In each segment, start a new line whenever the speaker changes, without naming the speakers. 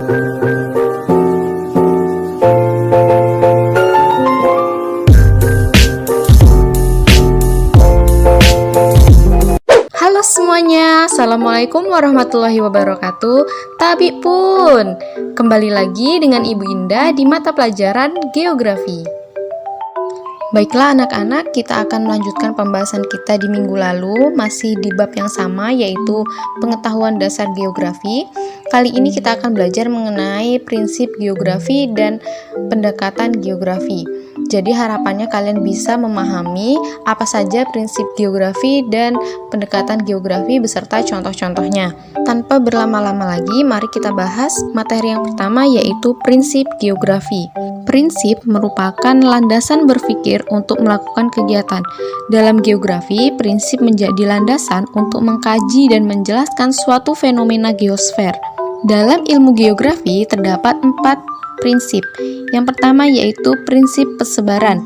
Halo semuanya, Assalamualaikum warahmatullahi wabarakatuh. Tabi pun, kembali lagi dengan Ibu Indah di mata pelajaran Geografi. Baiklah anak-anak, kita akan melanjutkan pembahasan kita di minggu lalu, masih di bab yang sama yaitu pengetahuan dasar geografi. Kali ini kita akan belajar mengenai prinsip geografi dan pendekatan geografi. Jadi harapannya kalian bisa memahami apa saja prinsip geografi dan pendekatan geografi beserta contoh-contohnya. Tanpa berlama-lama lagi, mari kita bahas materi yang pertama yaitu prinsip geografi. Prinsip merupakan landasan berpikir untuk melakukan kegiatan. Dalam geografi, prinsip menjadi landasan untuk mengkaji dan menjelaskan suatu fenomena geosfer. Dalam ilmu geografi terdapat 4 prinsip. Yang pertama yaitu prinsip persebaran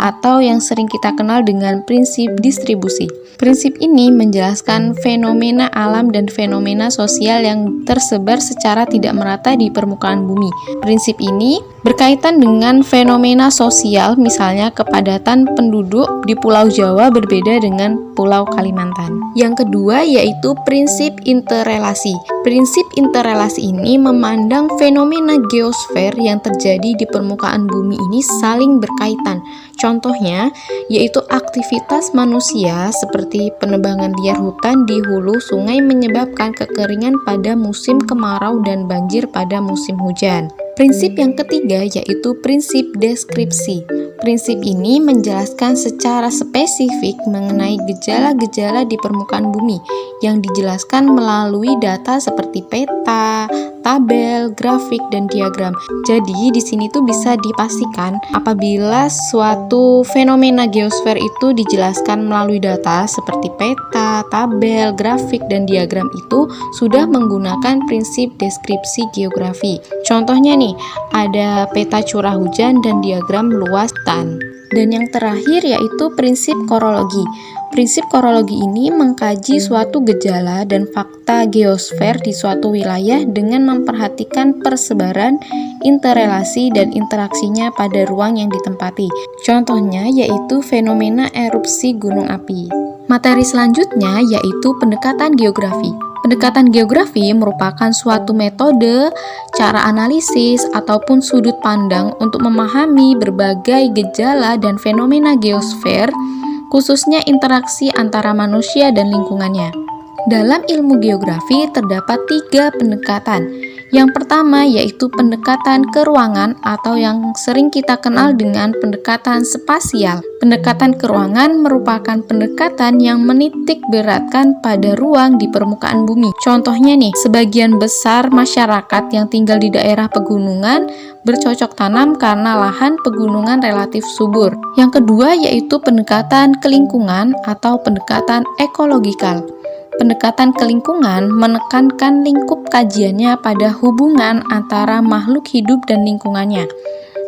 atau yang sering kita kenal dengan prinsip distribusi. Prinsip ini menjelaskan fenomena alam dan fenomena sosial yang tersebar secara tidak merata di permukaan bumi. Prinsip ini berkaitan dengan fenomena sosial, misalnya kepadatan penduduk di Pulau Jawa berbeda dengan Pulau Kalimantan. Yang kedua yaitu prinsip interrelasi. Prinsip interrelasi ini memandang fenomena geosfer yang terjadi di permukaan bumi ini saling berkaitan. Contohnya yaitu aktivitas manusia seperti penebangan liar hutan di hulu sungai menyebabkan kekeringan pada musim kemarau dan banjir pada musim hujan. Prinsip yang ketiga yaitu prinsip deskripsi. Prinsip ini menjelaskan secara spesifik mengenai gejala-gejala di permukaan bumi yang dijelaskan melalui data seperti peta, tabel, grafik, dan diagram. Jadi di sini tuh bisa dipastikan apabila suatu fenomena geosfer itu dijelaskan melalui data seperti peta, tabel, grafik, dan diagram itu sudah menggunakan prinsip deskripsi geografi. Contohnya nih, ada peta curah hujan dan diagram luas hutan. Dan yang terakhir yaitu prinsip korologi. Prinsip korologi ini mengkaji suatu gejala dan fakta geosfer di suatu wilayah dengan memperhatikan persebaran, interrelasi, dan interaksinya pada ruang yang ditempati. Contohnya yaitu fenomena erupsi gunung api. Materi selanjutnya yaitu pendekatan geografi. Pendekatan geografi merupakan suatu metode, cara analisis, ataupun sudut pandang untuk memahami berbagai gejala dan fenomena geosfer, khususnya interaksi antara manusia dan lingkungannya. Dalam ilmu geografi terdapat 3 pendekatan. Yang pertama yaitu pendekatan keruangan atau yang sering kita kenal dengan pendekatan spasial. Pendekatan keruangan merupakan pendekatan yang menitik beratkan pada ruang di permukaan bumi. Contohnya nih, sebagian besar masyarakat yang tinggal di daerah pegunungan bercocok tanam karena lahan pegunungan relatif subur. Yang kedua yaitu pendekatan kelingkungan atau pendekatan ekologikal. Pendekatan kelingkungan menekankan lingkup kajiannya pada hubungan antara makhluk hidup dan lingkungannya.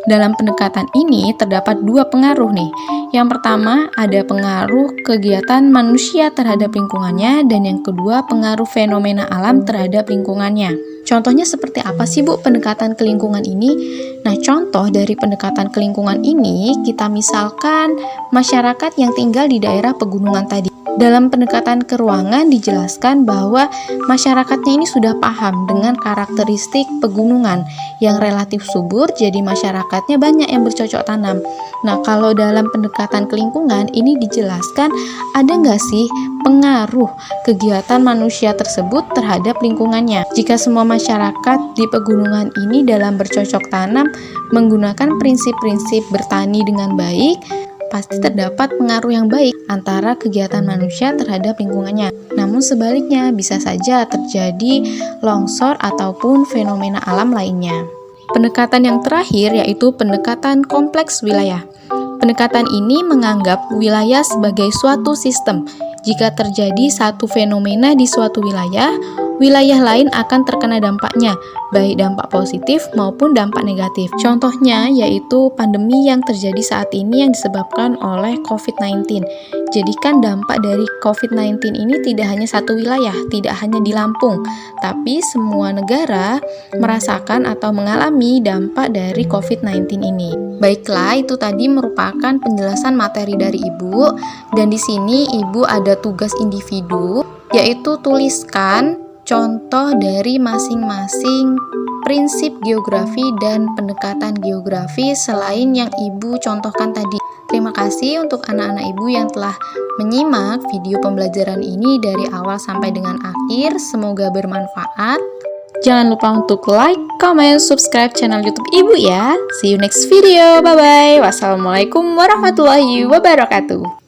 Dalam pendekatan ini terdapat 2 pengaruh nih. Yang pertama ada pengaruh kegiatan manusia terhadap lingkungannya dan yang kedua pengaruh fenomena alam terhadap lingkungannya. Contohnya seperti apa sih Bu pendekatan kelingkungan ini? Nah, contoh dari pendekatan kelingkungan ini kita misalkan masyarakat yang tinggal di daerah pegunungan tadi. Dalam pendekatan keruangan dijelaskan bahwa masyarakatnya ini sudah paham dengan karakteristik pegunungan yang relatif subur, jadi masyarakatnya banyak yang bercocok tanam. Nah, kalau dalam pendekatan kelingkungan ini dijelaskan ada nggak sih pengaruh kegiatan manusia tersebut terhadap lingkungannya. Jika semua masyarakat di pegunungan ini dalam bercocok tanam menggunakan prinsip-prinsip bertani dengan baik, pasti terdapat pengaruh yang baik antara kegiatan manusia terhadap lingkungannya. Namun sebaliknya, bisa saja terjadi longsor ataupun fenomena alam lainnya. Pendekatan yang terakhir yaitu pendekatan kompleks wilayah. Pendekatan ini menganggap wilayah sebagai suatu sistem. Jika terjadi satu fenomena di suatu wilayah, wilayah lain akan terkena dampaknya, baik dampak positif maupun dampak negatif. Contohnya yaitu pandemi yang terjadi saat ini yang disebabkan oleh COVID-19. Jadi kan dampak dari COVID-19 ini tidak hanya satu wilayah, tidak hanya di Lampung, tapi semua negara merasakan atau mengalami dampak dari COVID-19 ini. Baiklah, itu tadi merupakan penjelasan materi dari Ibu, dan di sini Ibu ada tugas individu, yaitu tuliskan contoh dari masing-masing prinsip geografi dan pendekatan geografi selain yang Ibu contohkan tadi. Terima kasih untuk anak-anak Ibu yang telah menyimak video pembelajaran ini dari awal sampai dengan akhir. Semoga bermanfaat. Jangan lupa untuk like, comment, subscribe channel YouTube Ibu ya. See you next video. Bye-bye. Wassalamualaikum warahmatullahi wabarakatuh.